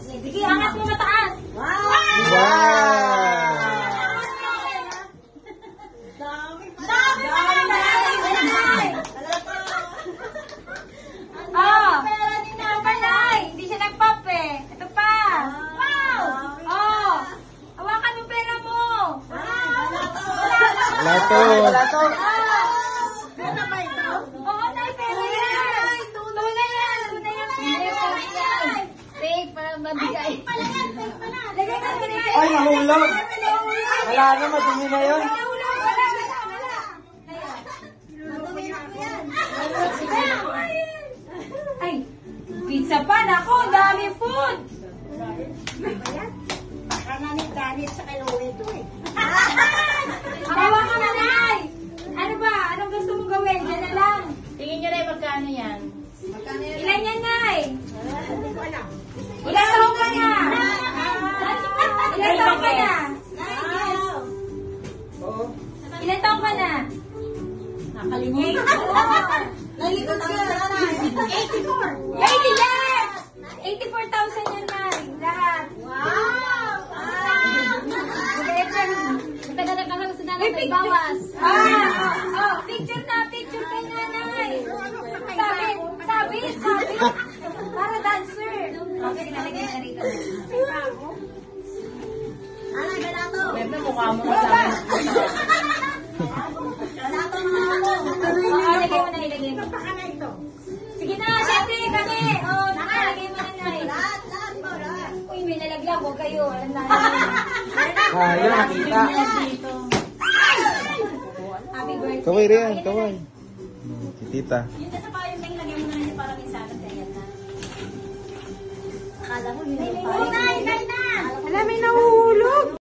Sige, angat mo mataas. Wow! Dami pa Nay! Oh! Ito pa, Nay! Hindi siya nag-pop eh. Ito pa. Wow! Oh! Hawakan yung pera mo. Wala to. Ano ba ito? Oo, Nay, pera yan. Tunay yan. Take para mabigay. Lagay ka rin. Ay, nahulog. Wala na, madumi na yun. Ay, pizza pa. Nako, dami food. Baka nanit-ganit sa kinuwi ito eh. Hawa ka na, Nay. Ano ba? Anong gusto mong gawin? Yan na lang. Tingin nyo na yung magkano yan. Ilan yan, Nay? Hindi ko alam. Ilan taong ka na? Ilan taong ka na? Ilan taong ka na? Nakalimutan. Naligot ka na. 84. 80, yes! 84,000 yan, Nay. Lahat. Wow! Tagal na kasama sa nanay may bawas. Picture na, picture kay nanay. Sabit. Para dancer. Okay, nalagay na rito. Nanay, balato. Bebe, mukha mo na sa akin. Balato mga ako. Ilagay mo. Baka na ito. Sige na, syempre kami. Nakalagay mo na, Nay. Lahat mo, lahat. Uy, may nalaglag. Huwag kayo. Alam na. Ayun, nakita. Happy birthday. Kaway rin, kaway. Si tita. Yung nasa pa yung lagay mo na niya para minsan at kaya na. Akala mo yun. Ay,